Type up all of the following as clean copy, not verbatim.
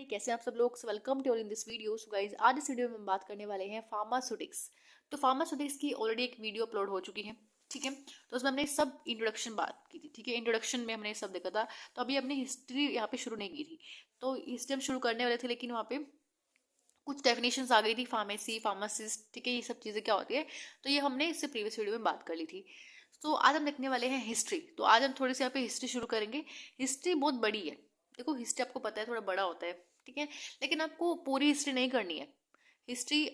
कैसे हैं आप सब लोग। Welcome to in this video. So guys, आज इस वीडियो में हम बात करने वाले हैं फार्मास्यूटिक्स। तो फार्मास्यूटिक्स की ऑलरेडी एक वीडियो अपलोड हो चुकी है, ठीक है। तो उसमें हमने सब इंट्रोडक्शन बात की थी, ठीक है। इंट्रोडक्शन में हमने सब देखा था। तो अभी हमने हिस्ट्री यहाँ पे शुरू नहीं की थी। तो हिस्ट्री हम शुरू करने वाले थे, लेकिन वहाँ पे कुछ डेफिनेशंस आ गई थी, फार्मेसी, फार्मासिस्ट, ठीक है, ये सब चीज़ें क्या होती है। तो ये हमने इससे प्रीवियस वीडियो में बात कर ली थी। तो आज हम देखने वाले हैं हिस्ट्री। तो आज हम थोड़ी सी यहाँ पे हिस्ट्री शुरू करेंगे। हिस्ट्री बहुत बड़ी है। देखो, हिस्ट्री आपको पता है थोड़ा बड़ा होता है, ठीक है। लेकिन आपको पूरी हिस्ट्री नहीं करनी है। हिस्ट्री,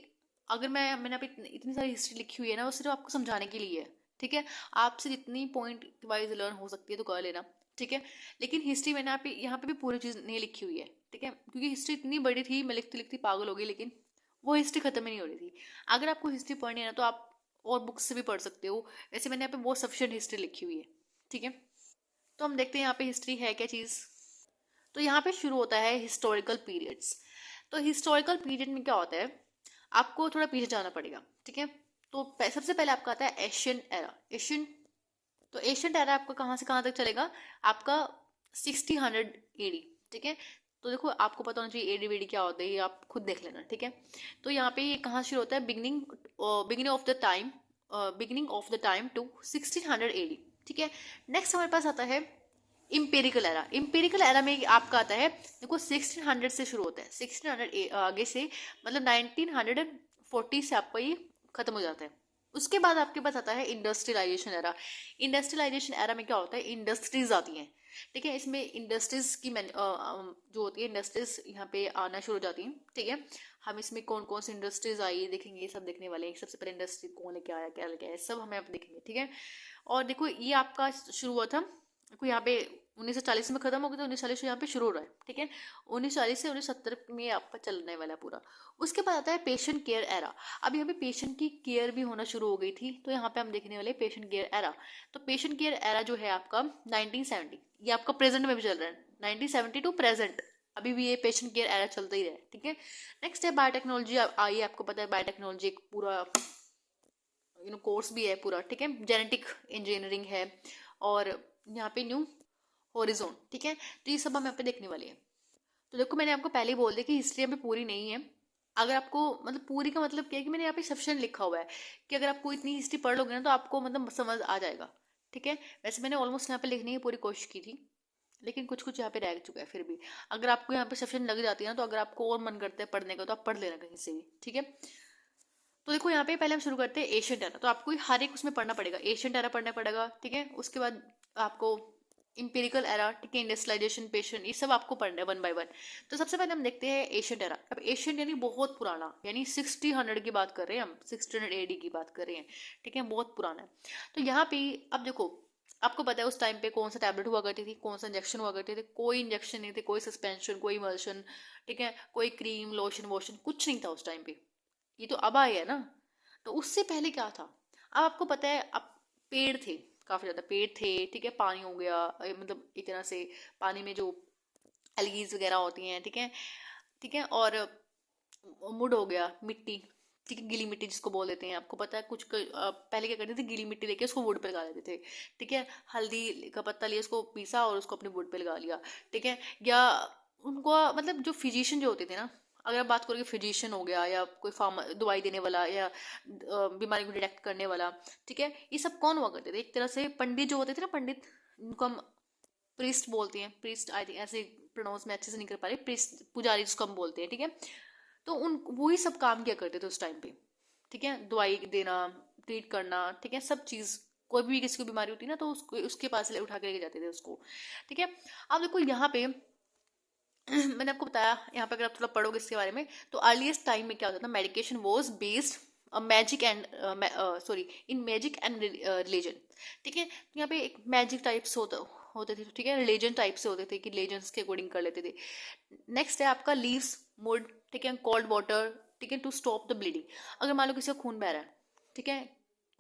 अगर मैंने अभी इतनी सारी हिस्ट्री लिखी हुई है ना, वो सिर्फ आपको समझाने के लिए है, ठीक है। आपसे जितनी पॉइंट वाइज लर्न हो सकती है तो कर लेना, ठीक है। लेकिन हिस्ट्री मैंने यहाँ पे भी पूरी चीज़ नहीं लिखी हुई है, ठीक है, क्योंकि हिस्ट्री इतनी बड़ी थी, मैं लिखती लिखती पागल हो गई, लेकिन वो हिस्ट्री खत्म ही नहीं हो रही थी। अगर आपको हिस्ट्री पढ़नी है ना, तो आप और बुक्स से भी पढ़ सकते हो। वैसे मैंने यहाँ पे बहुत सफिशिएंट हिस्ट्री लिखी हुई है, ठीक है। तो हम देखते हैं यहाँ पे हिस्ट्री है क्या चीज़। तो यहाँ पे शुरू होता है हिस्टोरिकल पीरियड्स। तो हिस्टोरिकल पीरियड में क्या होता है, आपको थोड़ा पीछे जाना पड़ेगा, ठीक है। तो सबसे पहले आपका आता है एशियन एरा। एशियन, तो एशियंट एरा आपका कहाँ से कहाँ तक चलेगा, आपका 1600 AD, ठीक है। तो देखो, आपको पता होना चाहिए एडी वेडी क्या होता है, ये आप खुद देख लेना, ठीक है। तो यहाँ पे ये कहाँ शुरू होता है, beginning of the time to 1600 AD, ठीक है। नेक्स्ट हमारे पास आता है इम्पेरिकल एरा। इम्पेरिकल एरा में आपका आता है, देखो 1600 से शुरू होता है, 1600 आगे से मतलब 1940 से आपका ये खत्म हो जाता है। उसके बाद आपके पास आता है इंडस्ट्रियलाइजेशन एरा। इंडस्ट्रियलाइजेशन एरा में क्या होता है, इंडस्ट्रीज आती हैं, ठीक है। इसमें इंडस्ट्रीज की जो होती है, इंडस्ट्रीज यहाँ पे आना शुरू हो जाती हैं, ठीक है। हम इसमें कौन कौन सी इंडस्ट्रीज आई देखेंगे, ये सब देखने वाले हैं। सबसे पहले इंडस्ट्री कौन लेके आया, क्या लेके आया, सब हमें आप देखेंगे, ठीक है। और देखो, ये आपका शुरू हुआ था, देखो यहाँ पे 1940 में खत्म हो गया, तो 1940 यहाँ पे शुरू हो रहा है, ठीक है। 1940 से 1970 में आपका चलने वाला है पूरा। उसके बाद आता है पेशेंट केयर एरा। अब यहाँ पे पेशेंट की केयर भी होना शुरू हो गई थी, तो यहाँ पे हम देखने वाले पेशेंट केयर एरा। तो पेशेंट केयर एरा जो है आपका 1970, ये आपका प्रेजेंट में भी चल रहा है, 1970 टू प्रेजेंट अभी भी ये पेशेंट केयर एरा चलता ही रहा है, ठीक है। नेक्स्ट है बायोटेक्नोलॉजी आई। आपको पता है बायोटेक्नोलॉजी एक पूरा कोर्स भी है पूरा, ठीक है। जेनेटिक इंजीनियरिंग है, और यहाँ पे न्यू हॉरिजॉन, ठीक है। तो ये सब हम यहाँ पे देखने वाले हैं। तो देखो, मैंने आपको पहले ही बोल दिया कि हिस्ट्री यहाँ पे पूरी नहीं है। अगर आपको मतलब पूरी का मतलब क्या है कि मैंने यहाँ पे सफिशिएंट लिखा हुआ है कि अगर आपको इतनी हिस्ट्री पढ़ लोगे ना, तो आपको मतलब समझ आ जाएगा, ठीक है। वैसे मैंने ऑलमोस्ट यहाँ पे लिखने की पूरी कोशिश की थी, लेकिन कुछ कुछ यहाँ पे रह चुका है। फिर भी अगर आपको यहाँ पे सफिशिएंट लग जाती है ना, तो अगर आपको और मन करता है पढ़ने का, तो आप पढ़ लेना कहीं से भी, ठीक है। तो देखो, यहाँ पे पहले हम शुरू करते हैं एशियन एरा। तो आपको हर एक उसमें पढ़ना पड़ेगा, एशियन एरा पढ़ना पड़ेगा, ठीक है। उसके बाद आपको इंपेरिकल एरा, ठीक है, इंडस्ट्रियलाइजेशन, पेशेंट, ये सब आपको पढ़ना है वन बाय वन। तो सबसे पहले हम देखते हैं एशियन एरा। अब एशियन यानी बहुत पुराना, यानी 1600 की बात कर रहे हैं हम, 1600 AD की बात कर रहे हैं, ठीक है, बहुत पुराना है। तो यहाँ पे अब देखो, आपको पता है उस टाइम पे कौन सा टैबलेट हुआ करती थी, कौन सा इंजेक्शन हुआ करते थे। कोई इंजेक्शन नहीं थे, कोई सस्पेंशन, कोई इमल्शन, ठीक है, कोई क्रीम लोशन वोशन कुछ नहीं था उस टाइम पे। ये तो अब आए है ना। तो उससे पहले क्या था, अब आपको पता है, अब पेड़ थे, काफी ज्यादा पेड़ थे, ठीक है। पानी हो गया, मतलब एक तरह से पानी में जो एल्गीज वगैरह होती हैं, ठीक है, ठीक है। और मुड हो गया, मिट्टी, ठीक है, गीली मिट्टी जिसको बोल देते हैं। आपको पता है कुछ पहले क्या करते थे, गीली मिट्टी लेके उसको वुड पे लगा देते थे, ठीक है। हल्दी का पत्ता लिया, उसको पीसा और उसको अपने वुड पे लगा लिया, ठीक है। या उनको मतलब जो फिजिशियन जो होते थे ना, अगर आप बात करोगे, फिजिशियन हो गया या कोई फार्म दवाई देने वाला या बीमारी को डिटेक्ट करने वाला, ठीक है, ये सब कौन हुआ करते थे, एक तरह से पंडित जो होते थे ना, पंडित, इनको हम प्रीस्ट बोलते हैं। प्रीस्ट, आई थिंक ऐसे प्रोनाउंस में अच्छे से नहीं कर पा रही, प्रीस्ट पुजारी जिसको हम बोलते हैं, ठीक है। तो उन वही सब काम किया करते थे उस टाइम पे, ठीक है। दवाई देना, ट्रीट करना, ठीक है, सब चीज़। कोई भी किसी को बीमारी होती है ना, तो उसको उसके पास ले उठा के लेके जाते थे उसको, ठीक है। अब देखो यहाँ पे मैंने आपको बताया, यहाँ पे अगर आप थोड़ा पढ़ोगे इसके बारे में, तो अर्लीस्ट टाइम में क्या होता था, medication was based magic and sorry in magic and religion, ठीक है। यहाँ पे एक मैजिक टाइप्स होते थे, ठीक है, रिलीजन टाइप से होते थे कि रिलीजन्स के अकॉर्डिंग कर लेते थे। नेक्स्ट है आपका लीव्स, मुड, ठीक है, कोल्ड वाटर, ठीक है, टू स्टॉप द ब्लीडिंग। अगर मान लो किसी का खून बह रहा है, ठीक है,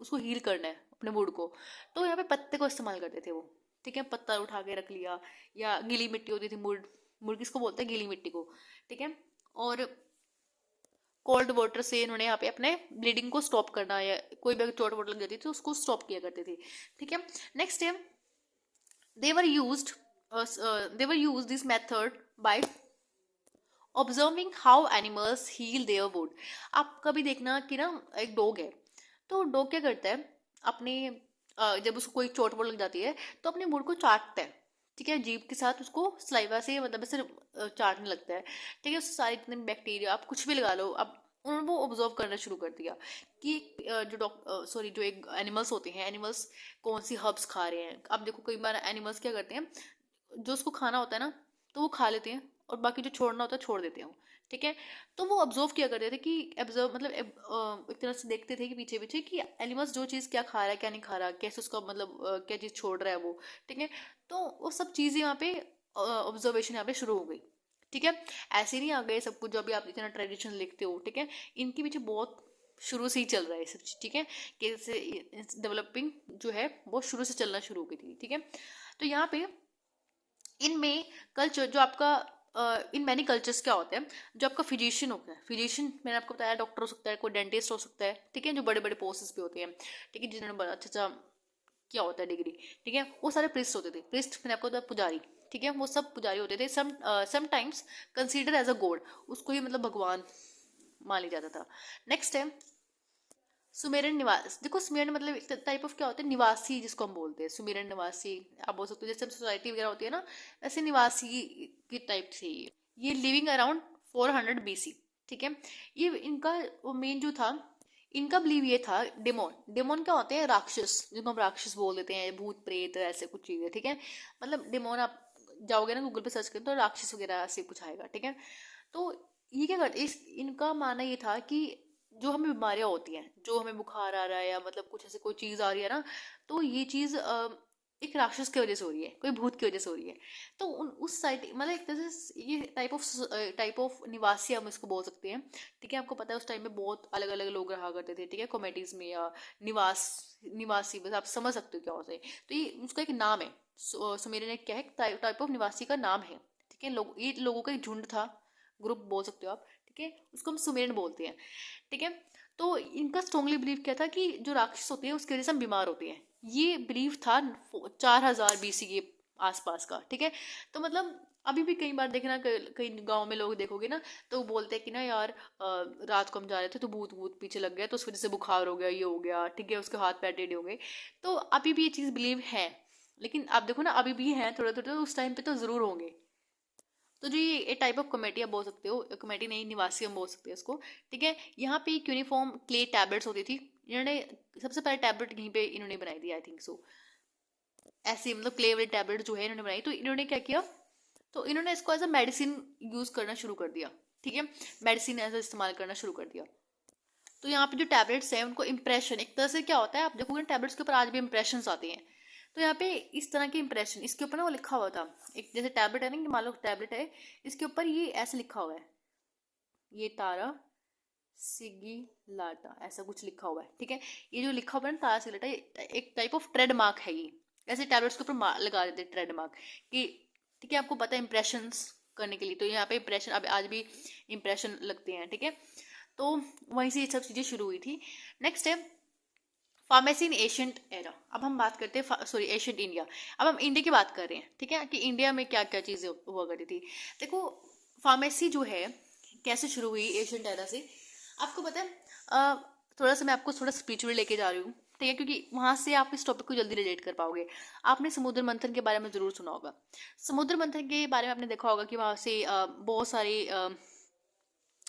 उसको हील करना है अपने मूड को, तो यहाँ पे पत्ते को इस्तेमाल करते थे वो, ठीक है। पत्ता उठा के रख लिया, या गीली मिट्टी होती थी, मुड, मुड किसको बोलते हैं, गीली मिट्टी को, ठीक है। और कोल्ड वाटर से इन्होंने यहाँ पे अपने ब्लीडिंग को स्टॉप करना, या कोई भी चोट वोट लग जाती थी तो उसको स्टॉप किया करते थे, ठीक है। नेक्स्ट है, they were used they were used this method by observing how animals heal their wood. आप कभी देखना कि ना एक डॉग है, तो डॉग क्या करता है, अपने जब उसको कोई चोट वोट लग जाती है तो अपने मुंह को चाटता है, ठीक है, जीभ के साथ उसको सलाइवा से मतलब ऐसे चाटने लगता है, ठीक है। उससे सारे जितने बैक्टीरिया आप कुछ भी लगा लो, अब उन्होंने वो ऑब्जर्व करना शुरू कर दिया कि जो एक एनिमल्स होते हैं, एनिमल्स कौन सी हर्ब्स खा रहे हैं। अब देखो कई बार एनिमल्स क्या करते हैं, जो उसको खाना होता है ना तो वो खा लेते हैं, और बाकी जो छोड़ना होता है छोड़ देते हैं, ठीक है। तो वो ऑब्जर्व किया करते थे कि ऑब्जर्व मतलब एक तरह से देखते थे कि पीछे पीछे कि एनिमल्स जो चीज़ क्या खा रहा है क्या नहीं खा रहा, कैसे उसका मतलब क्या चीज़ छोड़ रहा है वो, ठीक है। तो वो सब चीज़ें यहाँ पे ऑब्जर्वेशन यहाँ पे शुरू हो गई, ठीक है। ऐसे नहीं आ गए सब कुछ जो अभी आप इतना ट्रेडिशन लिखते हो, ठीक है। इनके पीछे बहुत शुरू से ही चल रहा है ये सब चीज़, ठीक है। कैसे डेवलपिंग जो है वो शुरू से चलना शुरू हो गई थी, ठीक है। तो यहाँ पे इनमें कल्चर जो आपका इन मैनी कल्चर्स क्या होते हैं, जो आपका फिजिशियन होता है, फिजिशियन मैंने आपको बताया डॉक्टर हो सकता है, कोई डेंटिस्ट हो सकता है, ठीक है, जो बड़े बड़े पोस्ट्स पे होते हैं, ठीक है, जिन्होंने बड़ा अच्छा अच्छा क्या होता है डिग्री, ठीक है, वो सारे प्रिस्ट होते थे। प्रिस्ट मैंने आपको बताया पुजारी, ठीक है, वो सब पुजारी होते थे। Sometimes consider as a god, उसको ही मतलब भगवान मान लिया जाता था। नेक्स्ट है सुमेरन निवास। देखो सुमेरन मतलब एक टाइप ऑफ क्या होता है, निवासी जिसको हम बोलते हैं, सुमेरन निवासी आप बोल सकते हो। जैसे सोसाइटी वगैरह होती है ना, वैसे निवासी की टाइप थी ये लिविंग अराउंड 400 BC, ठीक है। ये इनका मेन जो था, इनका बिलीव ये था, डेमोन, डेमोन क्या होते हैं, राक्षस, जिनको हम राक्षस बोल देते हैं, भूत प्रेत ऐसे कुछ चीजें, ठीक है। मतलब डेमोन आप जाओगे ना गूगल पे सर्च करें तो राक्षस वगैरह ऐसे कुछ आएगा, ठीक है। तो ये क्या करते इस इनका मानना ये था कि जो हमें बीमारियां होती हैं, जो हमें बुखार आ रहा है या मतलब कुछ ऐसे कोई चीज़ आ रही है ना, तो ये चीज़ एक राक्षस की वजह से हो रही है, कोई भूत की वजह से हो रही है। तो उस साइड मतलब एक तरह से ये टाइप ऑफ निवासी हम इसको बोल सकते हैं, ठीक है। आपको पता है उस टाइम में बहुत अलग अलग लोग रहा करते थे, ठीक है, कॉमेडीज में या निवास निवासी, बस आप समझ सकते हो क्या होता है। तो ये उसका एक नाम है, सुमेरियन एक क्या है, टाइप ऑफ निवासी का नाम है, ठीक है। लोग ये लोगों का एक झुंड था, ग्रुप बोल सकते हो आप, ठीक है, उसको हम सुमेरन बोलते हैं, ठीक है। तो इनका स्ट्रांगली बिलीव क्या था कि जो राक्षस होते हैं उसकी वजह से हम बीमार होते हैं। ये बिलीव था 4000 BC के आसपास का, ठीक है। तो मतलब अभी भी कई बार देखना, कई गांव में लोग देखोगे ना, तो वो बोलते हैं कि ना यार रात को हम जा रहे थे तो भूत भूत पीछे लग गया, तो उस वजह से बुखार हो गया, ये हो गया, ठीक है, उसके हाथ पैर टेढ़े हो गए। तो अभी भी ये चीज़ बिलीव है, लेकिन आप देखो ना अभी भी है थोड़ा थोड़ा, उस टाइम पे तो जरूर होंगे। तो जो ये टाइप ऑफ कमेटी आप बोल सकते हो, कमेटी नहीं निवासी हम बोल सकते हैं इसको, ठीक है। यहाँ पे एक यूनिफॉर्म क्ले टैबलेट्स होती थी, इन्होंने सबसे पहले टैबलेट यहीं पे इन्होंने बनाई थी, आई थिंक सो। ऐसी मतलब क्ले वाली टैबलेट जो है इन्होंने बनाई, तो इन्होंने क्या किया, तो इन्होंने इसको एज अ मेडिसिन यूज करना शुरू कर दिया, ठीक है, मेडिसिन एज इस्तेमाल करना शुरू कर दिया। तो यहाँ पे जो टैबलेट्स हैं उनको इंप्रेशन, एक तरह से क्या होता है, आप देखोगे टैबलेट्स के ऊपर आज भी इंप्रेशन आते हैं। तो यहाँ पे इस तरह के इंप्रेशन, इसके ऊपर ना वो लिखा हुआ था, एक जैसे टैबलेट है ना, कि मान लो टैबलेट है, इसके ऊपर ये ऐसे लिखा हुआ है, ये तारा सिगिलाटा ऐसा कुछ लिखा हुआ है, ठीक है। ये जो लिखा हुआ है ना तारा सिगिलाटा, एक टाइप ऑफ ट्रेड मार्क है ये। ऐसे टैबलेट्स के ऊपर लगा देते हैं ट्रेड मार्क कि, ठीक है, आपको पता है इंप्रेशंस करने के लिए, तो यहाँ पे इंप्रेशन अब आज भी इंप्रेशन लगते हैं, ठीक है। तो वहीं से ये सब चीज़ें शुरू हुई थी। नेक्स्ट है फार्मेसी इन एशियंट एरा। अब हम बात करते हैं सॉरी एशियंट इंडिया, अब हम इंडिया की बात कर रहे हैं, ठीक है, कि इंडिया में क्या क्या चीज़ें हुआ करती थी। देखो फार्मेसी जो है कैसे शुरू हुई एशियंट एरा से, आपको पता है थोड़ा सा मैं आपको थोड़ा स्पिरिचुअल लेके जा रही हूँ, ठीक है, क्योंकि वहां से आप इस टॉपिक को जल्दी रिलेट कर पाओगे। आपने समुद्र मंथन के बारे में जरूर सुना होगा। समुद्र मंथन के बारे में आपने देखा होगा कि वहां से बहुत सारे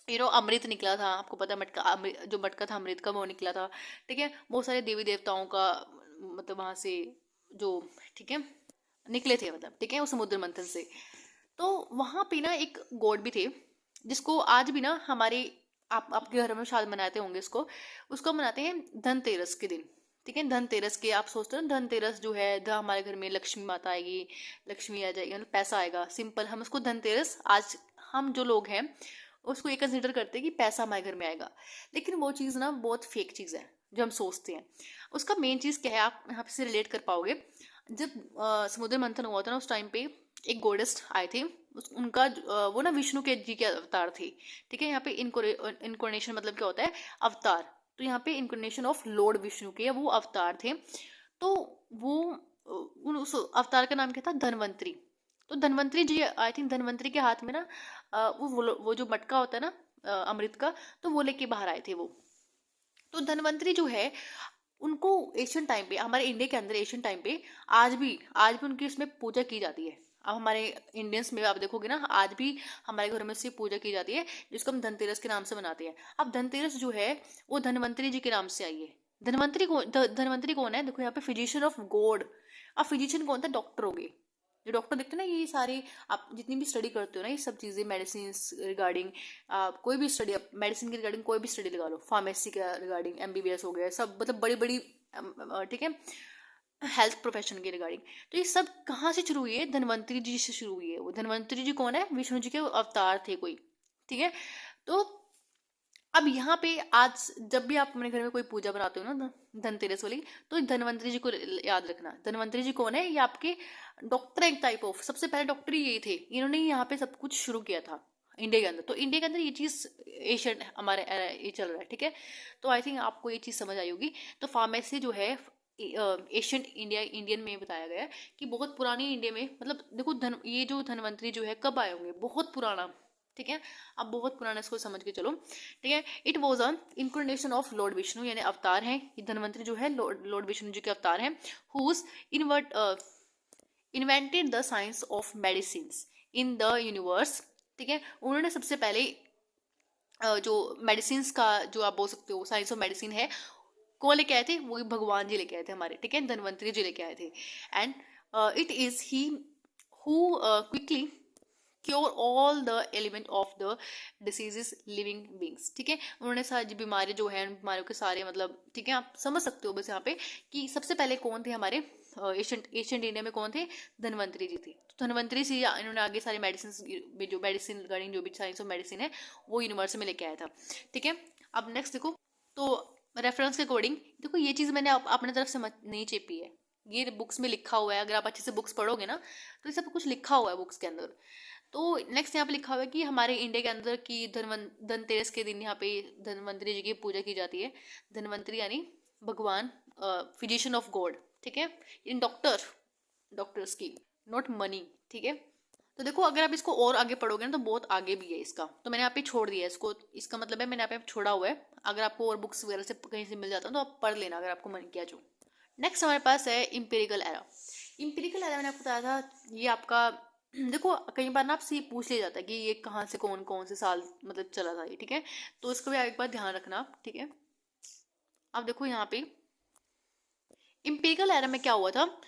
अमृत निकला था, आपको पता है मटका जो मटका था अमृत का वो निकला था, ठीक है। बहुत सारे देवी देवताओं का मतलब वहां से जो, ठीक है, निकले थे मतलब, ठीक है, वो समुद्र मंथन से। तो वहां पे ना एक गॉड भी थे, जिसको आज भी ना हमारे आप आपके घर में शायद मनाते होंगे इसको, उसको मनाते हैं धनतेरस के दिन, ठीक है। धनतेरस के आप सोचते हो ना, धनतेरस जो है हमारे घर में लक्ष्मी माता आएगी, लक्ष्मी आ जाएगी, मतलब पैसा आएगा, सिंपल हम उसको धनतेरस, आज हम जो लोग हैं उसको ये कंसिडर करते हैं कि पैसा हमारे घर में आएगा। लेकिन वो चीज़ ना बहुत फेक चीज़ है जो हम सोचते हैं। उसका मेन चीज़ क्या है, आप यहाँ से रिलेट कर पाओगे। जब समुद्र मंथन हुआ था ना, उस टाइम पे एक गोडेस्ट आए थे, उनका वो ना विष्णु के जी के अवतार थे, ठीक है। यहाँ पे इनकोनेशन मतलब क्या होता है, अवतार। तो यहाँ पे इनकोनेशन ऑफ लॉर्ड विष्णु के वो अवतार थे। तो वो उस अवतार का नाम क्या था, धनवंतरी। तो धनवंतरी जी, आई थिंक धनवंतरी के हाथ में ना वो जो मटका होता है ना अमृत का, तो वो लेके बाहर आए थे वो। तो धन्वंतरी जो है उनको एशियन टाइम पे, हमारे इंडिया के अंदर एशियन टाइम पे आज भी उनकी इसमें पूजा की जाती है। अब हमारे इंडियंस में आप देखोगे ना, आज भी हमारे घरों में इसकी पूजा की जाती है, जिसको हम धनतेरस के नाम से मनाते हैं। अब धनतेरस जो है वो धन्वंतरी जी के नाम से आई है। धन्वंतरी कौन है? देखो यहाँ पे फिजिशियन ऑफ गॉड। अब फिजिशियन कौन था? डॉक्टर हो गए। जो डॉक्टर देखते हैं ना, ये सारे आप जितनी भी स्टडी करते हो ना, ये सब चीज़ें मेडिसिन रिगार्डिंग, कोई भी स्टडी, मेडिसिन के रिगार्डिंग कोई भी स्टडी लगा लो, फार्मेसी का रिगार्डिंग एमबीबीएस हो गया, सब मतलब बड़ी बड़ी, ठीक है, हेल्थ प्रोफेशन के रिगार्डिंग। तो ये सब कहाँ से शुरू हुई है? धन्वंतरी जी से शुरू हुई है। वो धन्वंतरी जी कौन है? विष्णु जी के अवतार थे कोई, ठीक है। तो अब यहाँ पे आज जब भी आप अपने घर में कोई पूजा बनाते हो ना धनतेरस वाली, तो धन्वंतरी जी को याद रखना। धन्वंतरी जी कौन है? ये आपके डॉक्टर, एक टाइप ऑफ, सबसे पहले डॉक्टर ही यही थे, इन्होंने यहाँ पे सब कुछ शुरू किया था इंडिया के अंदर। तो इंडिया के अंदर ये चीज़ एशियन हमारे ये चल रहा है, ठीक है। तो आई थिंक आपको ये चीज़ समझ आई होगी। तो फार्मेसी जो है एशियंट इंडियन में बताया गया है कि बहुत पुरानी इंडिया में, मतलब देखो ये जो धन्वंतरी जो है कब आए होंगे? बहुत पुराना, ठीक है। अब बहुत पुराना इसको समझ के चलो, ठीक है। It was a incarnation of lord Vishnu, यानी अवतार है ये धन्वंतरी जो है लॉर्ड विष्णु जी के अवतार हैं। Who's invented the science of medicine in the universe, ठीक है। उन्होंने सबसे पहले जो मेडिसिन का, जो आप बोल सकते हो साइंस ऑफ मेडिसिन है, कौन लेके आए थे? वो भगवान जी लेके आए थे हमारे, ठीक है, धन्वंतरी जी लेके आए थे। And it is he who quickly cure all the element of the diseases living beings, ठीक है। उन्होंने सारी बीमारी जो है, उन बीमारियों के सारे, मतलब ठीक है, आप समझ सकते हो बस यहाँ पे कि सबसे पहले कौन थे हमारे एशियंट इंडिया में कौन थे? धन्वंतरी जी थे। तो धन्वंतरी से इन्होंने आगे सारे मेडिसिन, जो मेडिसिन रिगार्डिंग जो भी साइंस ऑफ मेडिसिन है वो यूनिवर्स में लेके आया था, ठीक है। अब नेक्स्ट देखो, तो रेफरेंस के अकॉर्डिंग देखो, ये चीज़ मैंने अपने तरफ से नहीं चेपी है, ये बुक्स में लिखा हुआ है। अगर आप अच्छे से बुक्स पढ़ोगे ना तो ये सब कुछ लिखा हुआ है बुक्स के अंदर। तो नेक्स्ट यहाँ पे लिखा हुआ है कि हमारे इंडिया के अंदर की धनतेरस के दिन यहाँ पे धन्वंतरी जी की पूजा की जाती है। धन्वंतरी यानी भगवान, फिजिशियन ऑफ गॉड, ठीक है। इन डॉक्टर्स की, नॉट मनी, ठीक है। तो देखो अगर आप इसको और आगे पढ़ोगे ना तो बहुत आगे भी है इसका, तो मैंने यहाँ पे छोड़ दिया है इसको, इसका मतलब है मैंने यहाँ पे छोड़ा हुआ है। अगर आपको और बुक्स वगैरह से कहीं से मिल जाता है तो आप पढ़ लेना अगर आपको मन किया जो। नेक्स्ट हमारे पास है इम्पेरिकल एरा। इम्पेरिकल एरा मैंने आपको बताया था, ये आपका देखो कई बार ना आपसे ये पूछ लिया जाता है कि ये कहाँ से कौन कौन से साल मतलब चला था ये, ठीक है। तो इसको भी एक बार ध्यान रखना, ठीक है। अब देखो यहाँ पे इम्पेरिकल एरा में क्या हुआ था,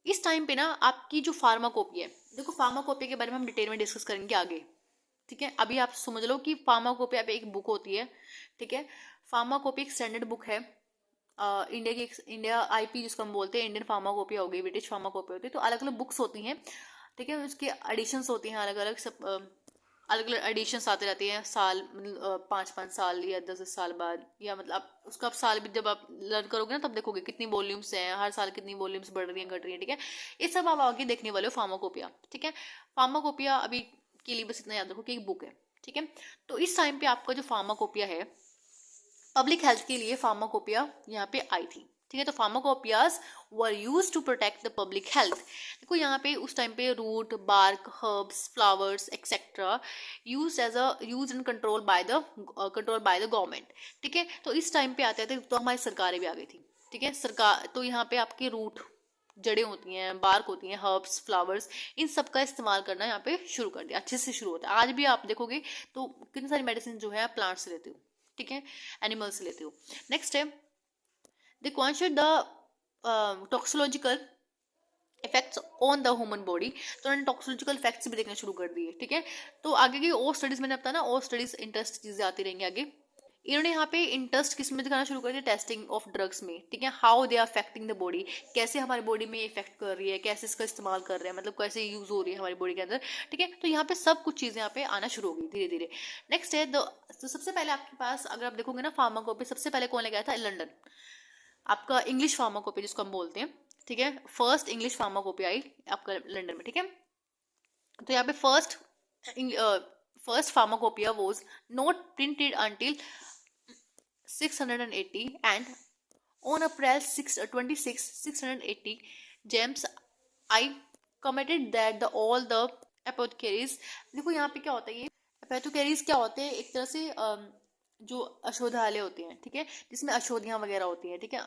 इस टाइम पे ना आपकी जो फार्माकोपी है, देखो फार्माकोपी के बारे में हम डिटेल में डिस्कस करेंगे आगे, ठीक है। अभी आप समझ लो कि फार्माकोपिया पे एक बुक होती है, ठीक है। फार्माकोपी एक स्टैंडर्ड बुक है इंडिया आईपी जिसको हम बोलते हैं, इंडियन फार्माकोपिया हो गई, ब्रिटिश फार्माकोपिया होती है। तो अलग अलग बुक्स होती हैं, ठीक है। उसके एडिशंस होती हैं अलग अलग, सब अलग अलग एडिशंस आते रहते हैं साल, मतलब 5-5 साल या 10 साल बाद, या मतलब आप उसका आप साल भी जब आप लर्न करोगे ना तब देखोगे कितनी वॉल्यूम्स हैं, हर साल कितनी वॉल्यूम्स बढ़ रही हैं घट रही हैं, ठीक है। ये सब आप आगे देखने वाले हो फार्माकोपिया, ठीक है। फार्माकोपिया अभी के लिए बस इतना याद रखो कि एक बुक है, ठीक है। तो इस टाइम पे आपका जो फार्माकोपिया है, पब्लिक हेल्थ के लिए फार्माकोपिया यहाँ पे आई थी, ठीक है। तो pharmacopoeias were use to protect the public health. देखो यहाँ पे उस टाइम पे root, bark, herbs, flowers etcetera use and control by the government, ठीक है। तो इस टाइम पे आते थे तो हमारी सरकारें भी आ गई थी, ठीक है। सरकार तो यहाँ पे आपके रूट, जड़ें होती हैं, बार्क होती हैं, हर्ब्स, फ्लावर्स, इन सब का इस्तेमाल करना यहाँ पे शुरू कर दिया, अच्छे से शुरू होता है। आज भी आप देखोगे तो कितनी सारी मेडिसिन जो है प्लांट से लेते हो, ठीक है, एनिमल से लेते हो। नेक्स्ट है they conscious the toxicological effects on the human body. तो उन्होंने टॉक्सोलॉजिकल इफेक्ट्स भी देखना शुरू कर दिए, ठीक है। तो आगे की और स्टडीज मैंने बताया ना, और स्टडीज इंटरेस्ट चीजें आती रहेंगी आगे। इन्होंने यहाँ पे इंटरेस्ट किस में दिखाना शुरू कर दिया? टेस्टिंग ऑफ ड्रग्स में, ठीक है। How they are affecting the body, कैसे हमारी बॉडी में इफेक्ट कर रही है, कैसे इसका इस्तेमाल कर रहे हैं, मतलब कैसे यूज हो रही है हमारी बॉडी के अंदर, ठीक है। तो यहाँ पे सब कुछ चीजें यहाँ पे आना शुरू हो गई धीरे धीरे। नेक्स्ट है तो सबसे पहले आपके पास अगर आप देखोगे ना फार्माकोपी, सबसे पहले कौन लेके आया था? लंदन, आपका इंग्लिश फार्माकोपी जिसको हम बोलते हैं, ठीक है। फर्स्ट इंग्लिश फार्माकोपी आई आपका लंदन में, ठीक है। तो यहाँ पे first pharmacopoeia was not printed until 680 and on April 26, 680, James I commented that all the एपोथेकेरीज, देखो यहाँ पे क्या होता है, ये एपोथेकेरीज क्या होते हैं, एक तरह से जो औषधालय होते हैं, ठीक है, जिसमें औषधियाँ वगैरह होती हैं, ठीक है।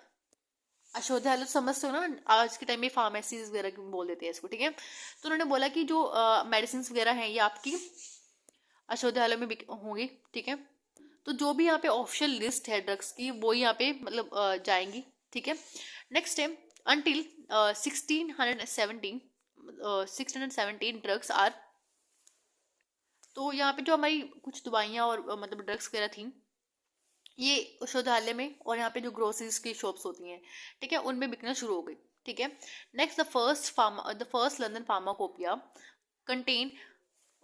औषधालय तो समझते हो ना, आज के टाइम में फार्मेसीज वगैरह क्यों बोल देते हैं इसको, ठीक है। तो उन्होंने बोला कि जो मेडिसिन वगैरह हैं ये आपकी औषधालय में होंगी, ठीक है। तो जो भी यहाँ पे ऑफिशियल लिस्ट है ड्रग्स की वो यहाँ पे मतलब जाएंगी, ठीक है। नेक्स्ट है अंटिल 1617 ड्रग्स आर, तो यहाँ पे जो हमारी कुछ दवाइयाँ और मतलब ड्रग्स वगैरह थी ये औषधालय में और यहाँ पे जो ग्रोसरीज की शॉप्स होती हैं, ठीक है, उनमें बिकना शुरू हो गई, ठीक है। Next the first London pharmacopoeia contain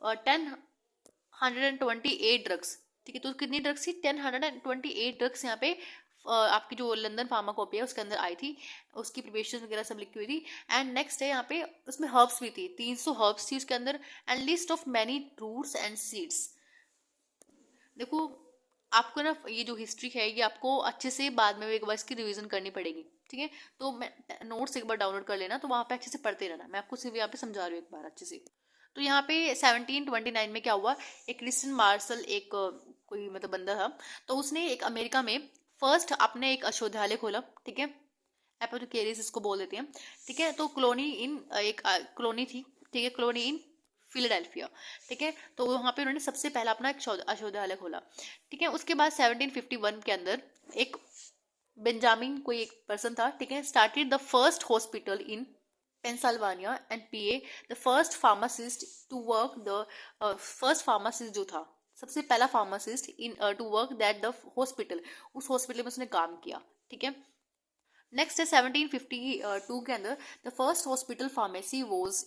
1028 drugs, ठीक है। तो कितनी ड्रग्स थी, 1028 ड्रग्स यहाँ पे आपकी जो लंदन फार्माकोपिया उसके अंदर आई थी, उसकी प्रिपरेशन वगैरह सब लिखी हुई थी। एंड नेक्स्ट है यहाँ पे उसमें हर्ब्स भी थी, 300 हर्ब्स थी उसके अंदर, and list of many roots and seeds. देखो आपको ना ये जो हिस्ट्री है ये आपको अच्छे से बाद में एक बार इसकी रिवीजन करनी पड़ेगी, ठीक है। तो मैं नोट्स एक बार डाउनलोड कर लेना, तो वहाँ पे अच्छे से पढ़ते रहना, मैं आपको सिर्फ यहाँ पे समझा रही हूँ एक बार अच्छे से। तो यहाँ पे 1729 में क्या हुआ, एक क्रिस्टियन मार्शल एक कोई मतलब बंदा था, तो उसने एक अमेरिका में फर्स्ट अपने एक औषधालय खोला, ठीक है। एपोथेकेरीज इसको बोल देते हैं, ठीक है। तो कॉलोनी इन एक कॉलोनी थी, ठीक है, कॉलोनी इन फिलाडेल्फिया, ठीक है। तो वहाँ पे उन्होंने सबसे पहला अपना एक औषधालय खोला, ठीक है। उसके बाद 1751 के अंदर एक बेंजामिन कोई एक पर्सन था, ठीक है, started the first hospital in Pennsylvania and PA, the first pharmacist to work the first pharmacist जो था, सबसे पहला pharmacist in to work that the hospital, उस हॉस्पिटल में उसने काम किया, ठीक है। नेक्स्ट है 1752 के अंदर the first hospital pharmacy was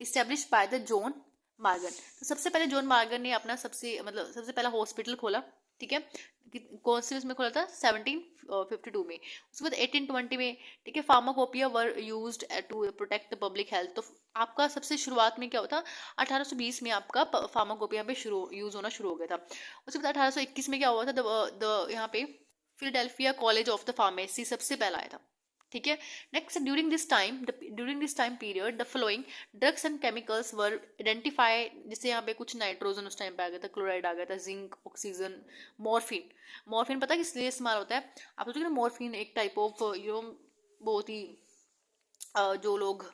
establish by the John Morgan, तो सबसे पहले जॉन मार्गन ने अपना सबसे पहला हॉस्पिटल खोला, ठीक है। कौन से उसमें खोला था, 1752 में। उसके बाद 1820 में, ठीक है, pharmacopoeia were used to protect the public health, तो आपका सबसे शुरुआत में क्या होता, 1820 में आपका फार्माकोपिया पे यूज होना शुरू हो गया था। उसके बाद 1821 में क्या हुआ था, द यहाँ पे Philadelphia college of the pharmacy सबसे पहला आया था, ठीक है। Next during this time period the following drugs and chemicals were identified, जैसे यहाँ पे कुछ नाइट्रोजन उस टाइम पे आ गया था, क्लोराइड आ गया था, जिंक, ऑक्सीजन, मॉर्फिन पता है किस लिए इस्तेमाल होता है, आप सोचोगे ना मॉर्फिन एक टाइप ऑफ बहुत ही जो लोग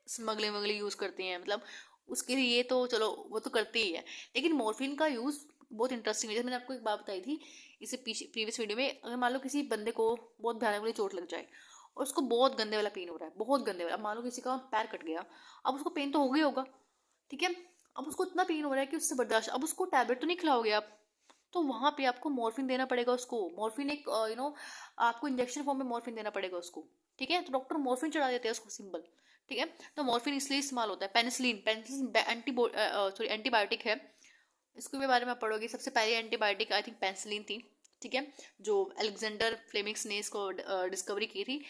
स्मगलिंग वगलिंग यूज करते हैं, मतलब उसके लिए तो चलो वो तो करते ही है, लेकिन मॉर्फिन का यूज बहुत इंटरेस्टिंग है। जैसे मैंने आपको एक बात बताई थी इसे प्रीवियस वीडियो में, अगर मान लो किसी बंदे को बहुत भयानक वाली चोट लग जाए और उसको बहुत गंदे वाला पेन हो रहा है, बहुत गंदे वाला, मान लो किसी का पैर कट गया, अब उसको पेन तो हो गया होगा, ठीक है। अब उसको इतना पेन हो रहा है कि उससे बर्दाश्त, अब उसको टैबलेट तो नहीं खिलाओगे आप, तो वहां पे आपको मॉर्फिन देना पड़ेगा उसको, मॉर्फिन एक आपको इंजेक्शन फॉर्म में मॉर्फिन देना पड़ेगा उसको, ठीक है। तो डॉक्टर मॉर्फिन चढ़ा देते हैं उसको, सिंपल, ठीक है। तो मॉर्फिन इसलिए इस्तेमाल होता है। पेनिसिलिन एंटीबायोटिक है, इसके भी बारे में आप पढ़ोगे। सबसे पहले एंटीबायोटिक आई थिंक पेनिसिलिन थी, ठीक है, जो अलेक्जेंडर फ्लेमिंग्स ने इसको डिस्कवरी की थी।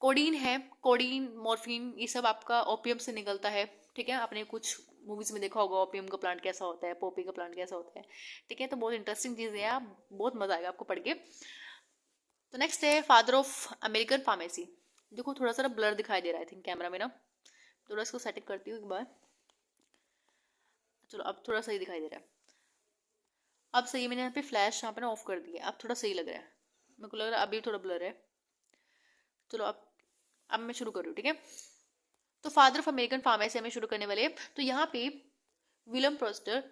कोडीन है, कोडीन, मॉर्फिन, ये सब आपका ओपियम से निकलता है, ठीक है। आपने कुछ मूवीज में देखा होगा ओपियम का प्लांट कैसा होता है, पोपी का प्लांट कैसा होता है, ठीक है। तो बहुत इंटरेस्टिंग चीज़ है, आप बहुत मजा आएगा आपको पढ़ के। तो नेक्स्ट है फादर ऑफ अमेरिकन फार्मेसी। देखो थोड़ा सा ब्लर दिखाई दे रहा है आई थिंक कैमरा में ना, थोड़ा इसको सेटिंग करती हूँ एक बार, चलो अब थोड़ा सही दिखाई दे रहा है। अब सही, मैंने यहाँ पे फ्लैश यहाँ पे ना ऑफ कर दिया, अब थोड़ा सही लग रहा है, मेरे को लग रहा है अभी थोड़ा ब्लर है। चलो अब मैं शुरू कर रही हूँ, ठीक है। तो फादर ऑफ अमेरिकन फार्मेसी हमें शुरू करने वाले हैं। तो यहाँ पे विलियम प्रोस्टर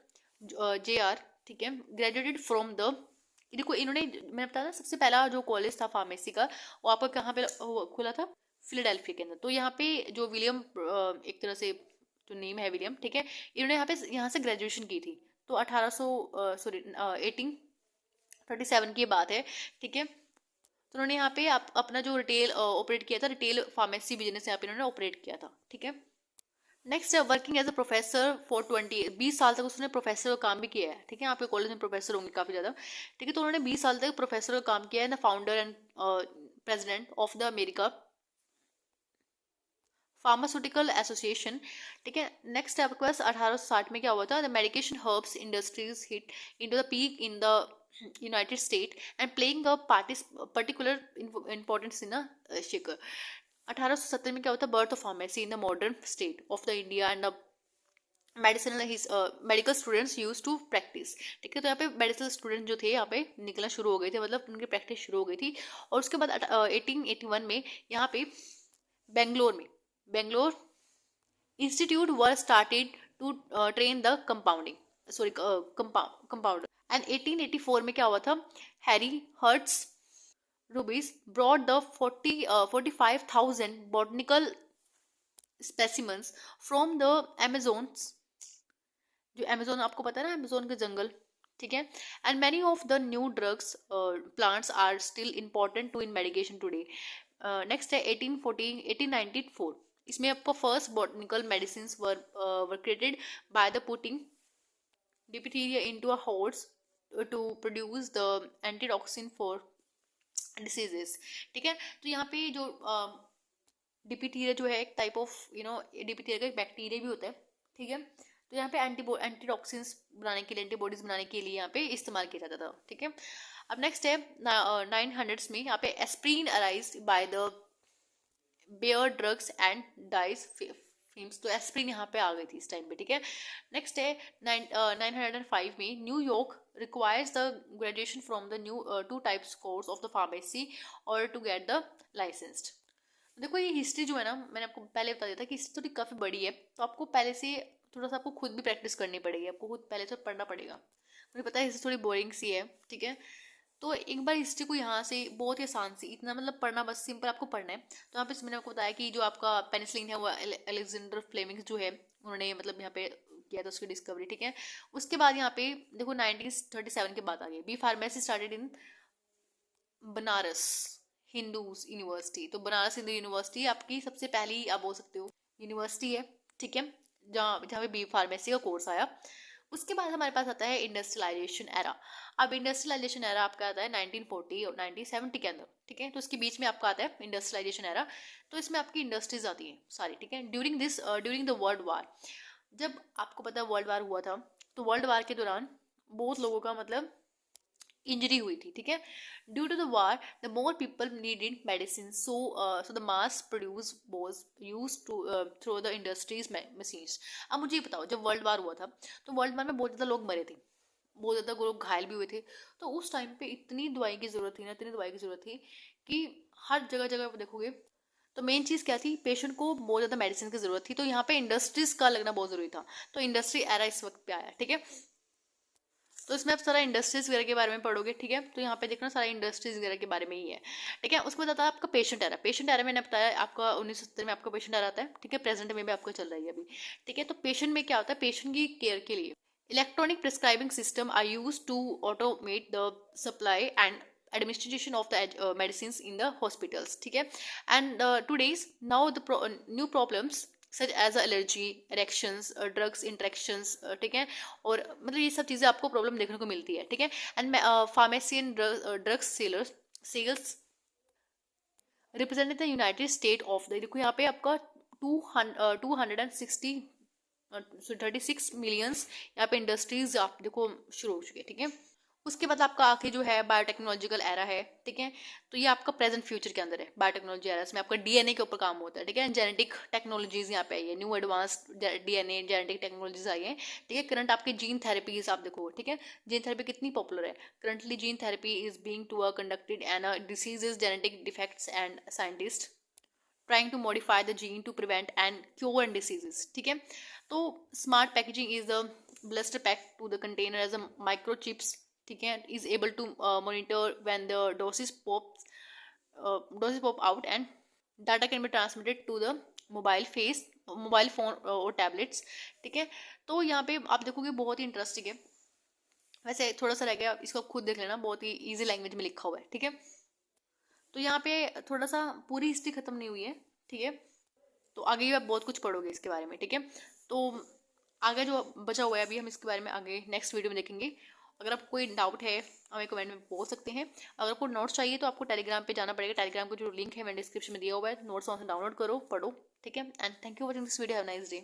JR, ठीक है, ग्रेजुएटेड फ्रॉम द, देखो इन्होंने, मैंने बताया ना सबसे पहला जो कॉलेज था फार्मेसी का वो आपका कहाँ पे खुला था, फिलाडेल्फिया के अंदर। तो यहाँ पे जो विलियम एक तरह से जो नेम है विलियम, ठीक है, इन्होंने यहाँ से ग्रेजुएशन की थी। तो 1837 की बात है, ठीक है। तो उन्होंने यहाँ पे अपना जो रिटेल ऑपरेट किया था, रिटेल फार्मेसी बिजनेस यहाँ पे इन्होंने ऑपरेट किया था, ठीक है। नेक्स्ट है working as a professor for 20 साल तक उसने प्रोफेसर का काम भी किया है, ठीक है। आपके कॉलेज में प्रोफेसर होंगे काफ़ी ज़्यादा, ठीक है। तो उन्होंने 20 साल तक प्रोफेसर का काम किया है, the founder and president of the America pharmaceutical association, ठीक है। नेक्स्ट आपके पास 1860 में क्या हुआ था, the medication herbs industries hit into the peak in the United State and playing a particular importance in a shaker. 1870 में क्या होता है, birth of pharmacy in the modern state of the India and the medicinal his medical students use to practice. ठीक है, तो यहाँ पे medical student जो थे यहाँ पे निकलना शुरू हो गए थे, मतलब उनकी प्रैक्टिस शुरू हो गई थी। और उसके बाद 1881 में यहाँ पे Bangalore institute were started to train the compounder. And 1884 में क्या हुआ था, हैरी हर्ट्स रूबीज brought the 45,000 botanical specimens from the Amazons, जो अमेजोन आपको पता है ना, अमेजोन के जंगल। ठीक है, and many of the new drugs plants are still important to in medication today. Next है 1814 1894, इसमें आपको first botanical medicine were created by the putting diphtheria into a horse to produce the antitoxin for diseases. ठीक है, तो यहाँ पे जो diphtheria जो है एक टाइप ऑफ डिप्थीरिया का एक बैक्टीरिया भी होता है। ठीक है, तो यहाँ पे एंटीटॉक्सिन्स बनाने के लिए, एंटीबॉडीज बनाने के लिए यहाँ पे इस्तेमाल किया जाता था। ठीक है, अब नेक्स्ट है 900s में यहाँ पे aspirin arise by the Bayer drugs and dyes films, तो एस्प्रीन यहाँ पे आ गई थी इस टाइम पे। ठीक है, नेक्स्ट है 905 में New York requires the graduation from the new 2 types course of the pharmacy और टू गेट द लाइसेंस्ड। देखो ये हिस्ट्री जो है ना, मैंने आपको पहले बता दिया था कि हिस्ट्री थोड़ी काफ़ी बड़ी है, तो आपको पहले से थोड़ा सा आपको खुद भी प्रैक्टिस करनी पड़ेगी, आपको खुद पहले से पढ़ना पड़ेगा। मुझे पता है हिस्ट्री थोड़ी बोरिंग सी है। ठीक है, तो एक बार हिस्ट्री को यहाँ से बहुत ही आसान सी, इतना मतलब पढ़ना, बस सिंपल आपको पढ़ना है। तो यहाँ पे मैंने आपको बताया कि जो आपका पेनिसिलिन है वो अलेक्जेंडर फ्लेमिंग जो है उन्होंने मतलब यहाँ पे किया था उसकी डिस्कवरी। ठीक है, उसके बाद यहाँ पे देखो 1937 के बाद आ गई B pharmacy started in Banaras Hindu University. तो बनारस हिंदू यूनिवर्सिटी आपकी सबसे पहली, आप बोल सकते हो, यूनिवर्सिटी है। ठीक है, जहाँ जहाँ पे बी फार्मेसी का कोर्स आया। उसके बाद हमारे पास आता है इंडस्ट्रियलाइजेशन एरा। अब इंडस्ट्रियलाइजेशन एरा आपका आता है 1940 और 1970 के अंदर। ठीक है, तो उसके बीच में आपका आता है इंडस्ट्रियलाइजेशन एरा। तो इसमें आपकी इंडस्ट्रीज आती हैं सारी। ठीक है, ड्यूरिंग द वर्ल्ड वार, जब आपको पता है वर्ल्ड वार हुआ था, तो वर्ल्ड वार के दौरान बहुत लोगों का मतलब इंजरी हुई थी। ठीक है, due to the war the more people needed medicine, so the mass produce was used to through the industries machines. अब मुझे ये बताओ, जब वर्ल्ड वार हुआ था तो वर्ल्ड वार में बहुत ज़्यादा लोग मरे थे, बहुत ज़्यादा लोग घायल भी हुए थे। तो उस टाइम पे इतनी दवाई की ज़रूरत थी ना, इतनी दवाई की ज़रूरत थी कि हर जगह जगह पर देखोगे तो मेन चीज़ क्या थी, पेशेंट को बहुत ज़्यादा मेडिसिन की ज़रूरत थी। तो यहाँ पे इंडस्ट्रीज का लगना बहुत ज़रूरी था। तो इंडस्ट्री एरा इस वक्त पे आया। ठीक है, तो इसमें आप सारा इंडस्ट्रीज वगैरह के बारे में पढ़ोगे। ठीक है, तो यहाँ पे देखना सारा इंडस्ट्रीज वगैरह के बारे में ही है। ठीक है, उसके बाद आता है आपका पेशेंट एरा। पेशेंट एरा मैंने बताया आपका 1970 में आपका पेशेंट एरा आता है। ठीक है, प्रेजेंट में भी आपका चल रही है अभी। ठीक है, तो पेशेंट में क्या होता है, पेशेंट की केयर के लिए electronic prescribing system are use to automate the supply and administration of the medicines in the hospitals. ठीक है, and today's now the new problems such as allergy, erections, drugs interactions. ठीक है, और मतलब ये सब चीज़ें आपको प्रॉब्लम देखने को मिलती है। ठीक है, and pharmacy and drugs sales represent the United State of the, देखो यहाँ पे आपका 236 मिलियंस यहाँ पे इंडस्ट्रीज आप देखो शुरू हो चुकी है। ठीक है, उसके बाद आपका आखिरी जो है बायोटेक्नोलॉजिकल एरा है। ठीक है, तो ये आपका प्रेजेंट फ्यूचर के अंदर है बायोटेक्नोलॉजी एरा। इसमें आपका डीएनए के ऊपर काम होता है। ठीक है, जेनेटिक टेक्नोलॉजीज यहाँ पे आई है, new advance DNA genetic technologies आई है। ठीक है, करंट आपके जीन थेरेपीज आप देखो। ठीक है, जीन थेरेपी कितनी पॉपुलर है currently, gene therapy is being to conducted and diseases genetic defects and scientist trying to modify the gene to prevent and cure and diseases. ठीक है, तो smart packaging is the blister pack to the container as a microchips. ठीक है, is able to monitor when the doses pop out and data can be transmitted to the mobile phone और tablets. ठीक है, तो यहाँ पे आप देखोगे बहुत ही इंटरेस्टिंग है। वैसे थोड़ा सा रह गया, इसको खुद देख लेना, बहुत ही इजी लैंग्वेज में लिखा हुआ है। ठीक है, तो यहाँ पे थोड़ा सा पूरी हिस्ट्री खत्म नहीं हुई है। ठीक है, तो आगे भी आप बहुत कुछ पढ़ोगे इसके बारे में। ठीक है, तो आगे जो बचा हुआ है अभी हम इसके बारे में आगे नेक्स्ट वीडियो में देखेंगे। अगर आपको कोई डाउट है हमें कमेंट में बोल सकते हैं। अगर आपको नोट्स चाहिए तो आपको टेलीग्राम पे जाना पड़ेगा। टेलीग्राम का जो लिंक है मैंने डिस्क्रिप्शन में दिया हुआ है, नोट्स वहाँ से डाउनलोड करो, पढ़ो। ठीक है, and thank you for watching this video. Have a nice day.